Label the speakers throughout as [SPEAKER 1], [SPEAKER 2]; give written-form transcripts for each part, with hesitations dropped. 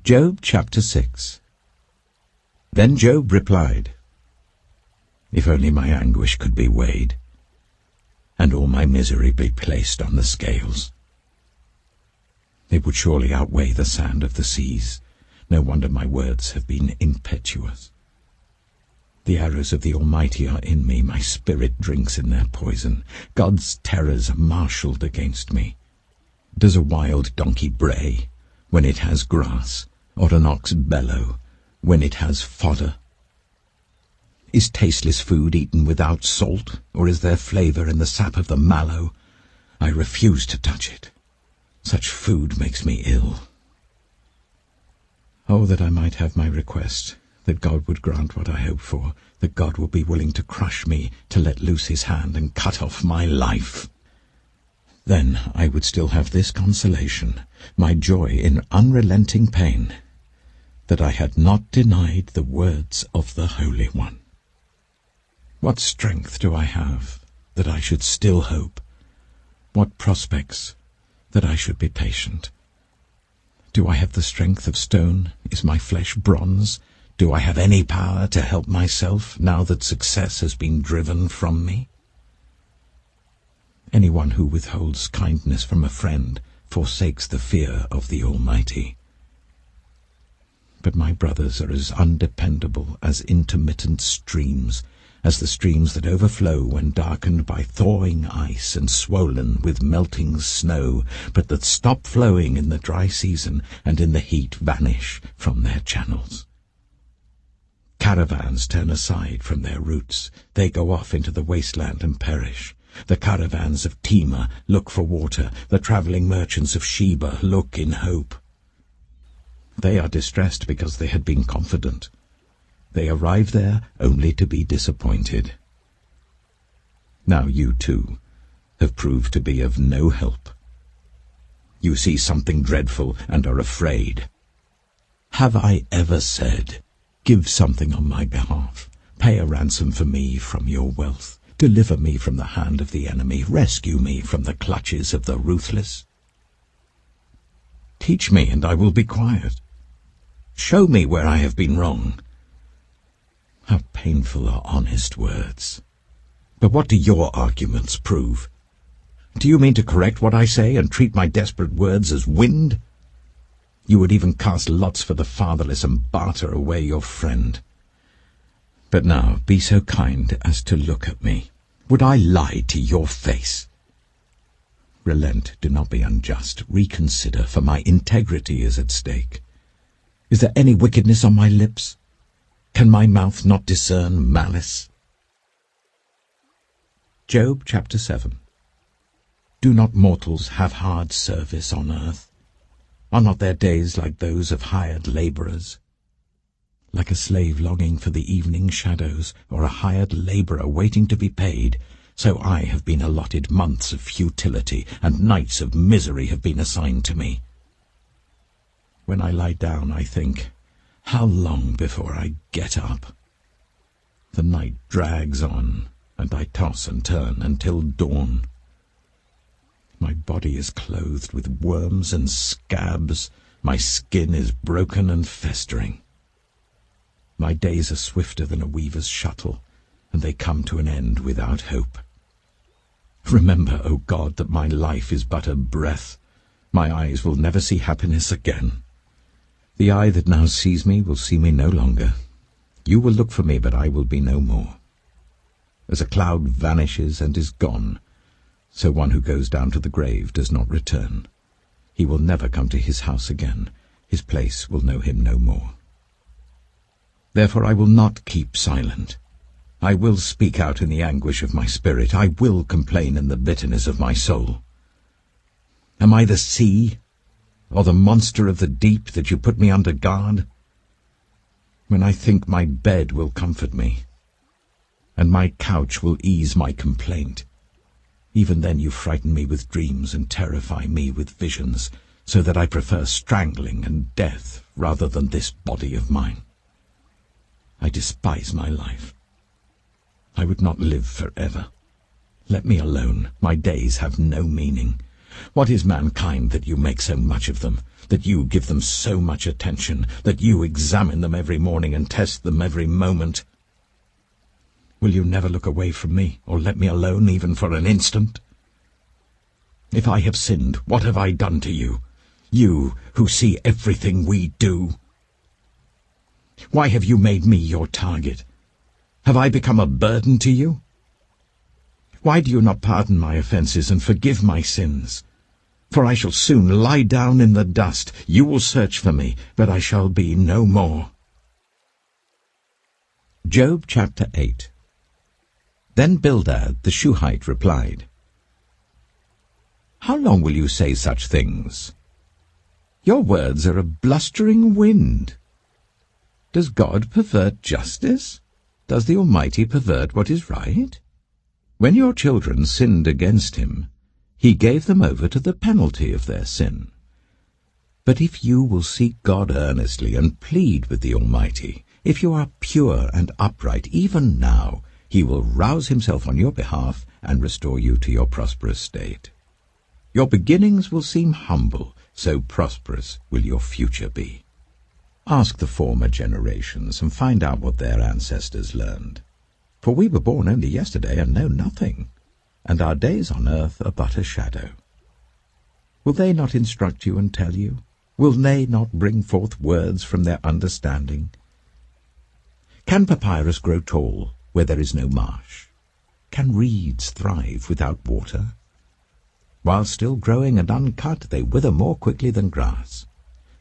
[SPEAKER 1] Job chapter 6. Then Job replied, "If only my anguish could be weighed, and all my misery be placed on the scales. It would surely outweigh the sand of the seas. No wonder my words have been impetuous. The arrows of the Almighty are in me, my spirit drinks in their poison. God's terrors are marshalled against me. Does a wild donkey bray when it has grass, or an ox bellow when it has fodder? Is tasteless food eaten without salt, or is there flavor in the sap of the mallow? I refuse to touch it. Such food makes me ill. Oh, that I might have my request, that God would grant what I hope for, that God would be willing to crush me, to let loose his hand and cut off my life. Then I would still have this consolation, my joy in unrelenting pain, that I had not denied the words of the Holy One. What strength do I have, that I should still hope? What prospects, that I should be patient? Do I have the strength of stone? Is my flesh bronze? Do I have any power to help myself, now that success has been driven from me? Anyone who withholds kindness from a friend forsakes the fear of the Almighty. But my brothers are as undependable as intermittent streams, as the streams that overflow when darkened by thawing ice and swollen with melting snow, but that stop flowing in the dry season and in the heat vanish from their channels. Caravans turn aside from their routes. They go off into the wasteland and perish. The caravans of Tema look for water. The travelling merchants of Sheba look in hope. They are distressed because they had been confident. They arrive there only to be disappointed. Now you, too, have proved to be of no help. You see something dreadful and are afraid. Have I ever said, "Give something on my behalf, pay a ransom for me from your wealth, deliver me from the hand of the enemy, rescue me from the clutches of the ruthless"? Teach me, and I will be quiet. Show me where I have been wrong. How painful are honest words. But what do your arguments prove? Do you mean to correct what I say and treat my desperate words as wind? You would even cast lots for the fatherless and barter away your friend. But now be so kind as to look at me. Would I lie to your face? Relent, do not be unjust. Reconsider, for my integrity is at stake. Is there any wickedness on my lips? Can my mouth not discern malice? Job chapter 7. Do not mortals have hard service on earth? Are not their days like those of hired labourers? Like a slave longing for the evening shadows, or a hired labourer waiting to be paid, so I have been allotted months of futility, and nights of misery have been assigned to me. When I lie down, I think, how long before I get up? The night drags on, and I toss and turn until dawn. My body is clothed with worms and scabs. My skin is broken and festering. My days are swifter than a weaver's shuttle, and they come to an end without hope. Remember, O God, that my life is but a breath. My eyes will never see happiness again. The eye that now sees me will see me no longer. You will look for me, but I will be no more. As a cloud vanishes and is gone, so one who goes down to the grave does not return. He will never come to his house again. His place will know him no more. Therefore I will not keep silent. I will speak out in the anguish of my spirit. I will complain in the bitterness of my soul. Am I the sea, or the monster of the deep, that you put me under guard? When I think my bed will comfort me, and my couch will ease my complaint, even then you frighten me with dreams and terrify me with visions, so that I prefer strangling and death rather than this body of mine. I despise my life. I would not live forever. Let me alone. My days have no meaning. What is mankind that you make so much of them? that you give them so much attention, that you examine them every morning and test them every moment? Will you never look away from me, or let me alone even for an instant? If I have sinned, what have I done to you? You who see everything we do. Why have you made me your target? Have I become a burden to you? Why do you not pardon my offences and forgive my sins? For I shall soon lie down in the dust. You will search for me, but I shall be no more. Job chapter 8. Then Bildad the Shuhite replied, How long will you say such things? Your words are a blustering wind. Does God pervert justice? Does the Almighty pervert what is right? When your children sinned against him, he gave them over to the penalty of their sin. But if you will seek God earnestly and plead with the Almighty, if you are pure and upright even now, he will rouse himself on your behalf and restore you to your prosperous state. Your beginnings will seem humble, so prosperous will your future be. Ask the former generations and find out what their ancestors learned. For we were born only yesterday and know nothing, and our days on earth are but a shadow. Will they not instruct you and tell you? Will they not bring forth words from their understanding? Can papyrus grow tall where there is no marsh? Can reeds thrive without water? While still growing and uncut, they wither more quickly than grass.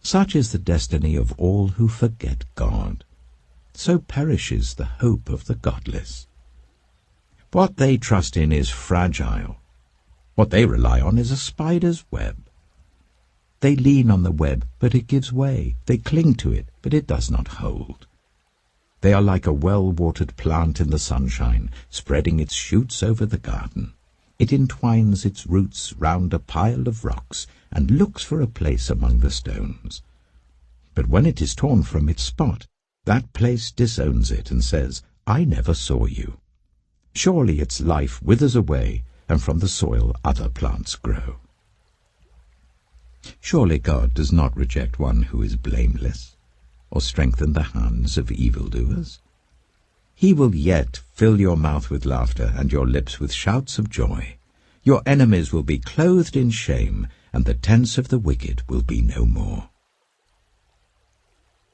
[SPEAKER 1] Such is the destiny of all who forget God. So perishes the hope of the godless. What they trust in is fragile. What they rely on is a spider's web. They lean on the web, but it gives way. They cling to it, but it does not hold. They are like a well-watered plant in the sunshine, spreading its shoots over the garden. It entwines its roots round a pile of rocks and looks for a place among the stones. But when it is torn from its spot, that place disowns it and says, I never saw you. Surely its life withers away, and from the soil other plants grow. Surely God does not reject one who is blameless, or strengthen the hands of evildoers. He will yet fill your mouth with laughter and your lips with shouts of joy. Your enemies will be clothed in shame, and the tents of the wicked will be no more.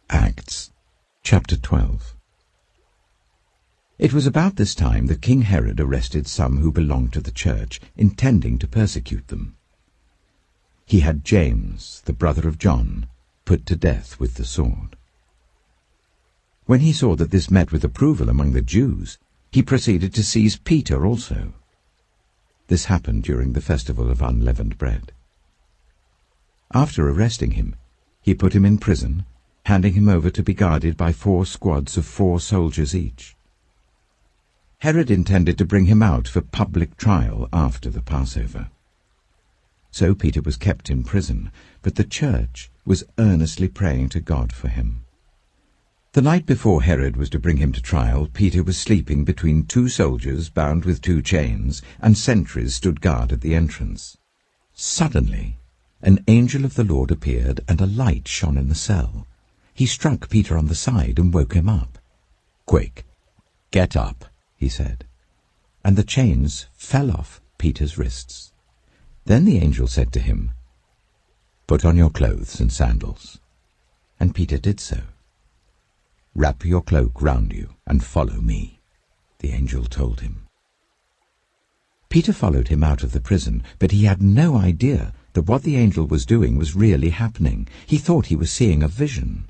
[SPEAKER 1] Acts chapter 12. It was about this time that King Herod arrested some who belonged to the church, intending to persecute them. He had James, the brother of John, put to death with the sword. When he saw that this met with approval among the Jews, he proceeded to seize Peter also. This happened during the festival of unleavened bread. After arresting him, he put him in prison, handing him over to be guarded by 4 squads of 4 soldiers each. Herod intended to bring him out for public trial after the Passover. So Peter was kept in prison, but the church was earnestly praying to God for him. The night before Herod was to bring him to trial, Peter was sleeping between 2 soldiers bound with 2 chains, and sentries stood guard at the entrance. Suddenly, an angel of the Lord appeared, and a light shone in the cell. He struck Peter on the side and woke him up. "Quick, get up," he said. And the chains fell off Peter's wrists. Then the angel said to him, "Put on your clothes and sandals." And Peter did so. "Wrap your cloak round you and follow me," the angel told him. Peter followed him out of the prison, but he had no idea that what the angel was doing was really happening. He thought he was seeing a vision.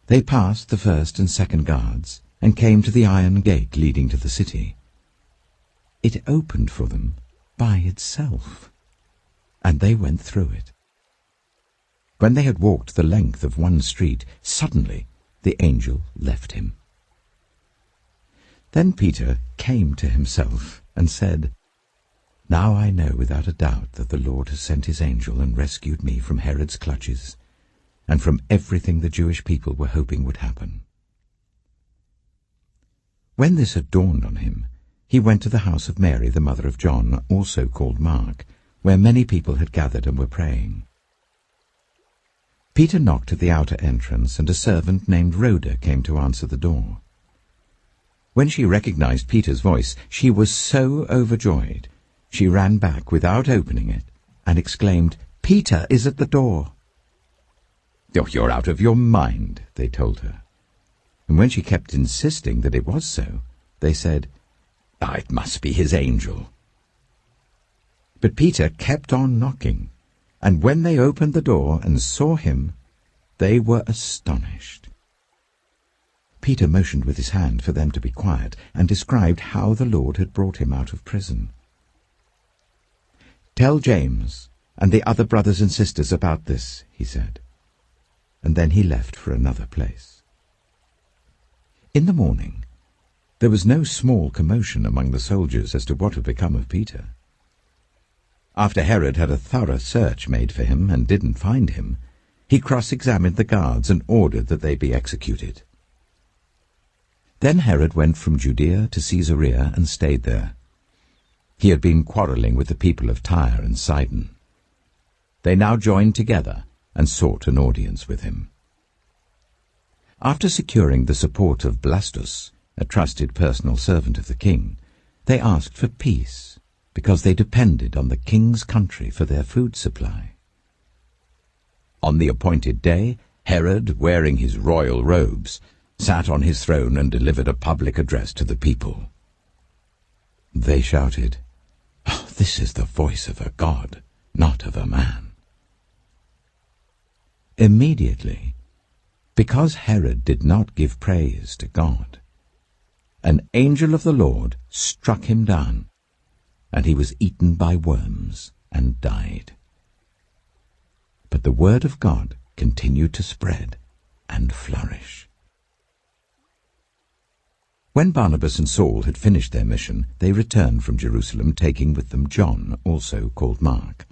[SPEAKER 1] They passed the 1st and 2nd guards and came to the iron gate leading to the city. It opened for them by itself, and they went through it. When they had walked the length of one street, suddenly the angel left him. Then Peter came to himself and said, "Now I know without a doubt that the Lord has sent his angel and rescued me from Herod's clutches and from everything the Jewish people were hoping would happen." When this had dawned on him, he went to the house of Mary, the mother of John, also called Mark, where many people had gathered and were praying. Peter knocked at the outer entrance, and a servant named Rhoda came to answer the door. When she recognized Peter's voice, she was so overjoyed. She ran back without opening it and exclaimed, "Peter is at the door." "Oh, you're out of your mind," they told her. And when she kept insisting that it was so, they said, "It must be his angel." But Peter kept on knocking, and when they opened the door and saw him, they were astonished. Peter motioned with his hand for them to be quiet and described how the Lord had brought him out of prison. "Tell James and the other brothers and sisters about this," he said. And then he left for another place. In the morning, there was no small commotion among the soldiers as to what had become of Peter. After Herod had a thorough search made for him and didn't find him, he cross-examined the guards and ordered that they be executed. Then Herod went from Judea to Caesarea and stayed there. He had been quarreling with the people of Tyre and Sidon. They now joined together and sought an audience with him. After securing the support of Blastus, a trusted personal servant of the king, they asked for peace, because they depended on the king's country for their food supply. On the appointed day, Herod, wearing his royal robes, sat on his throne and delivered a public address to the people. They shouted, "This is the voice of a god, not of a man." Immediately, because Herod did not give praise to God, an angel of the Lord struck him down, and he was eaten by worms and died. But the word of God continued to spread and flourish. When Barnabas and Saul had finished their mission, they returned from Jerusalem, taking with them John, also called Mark.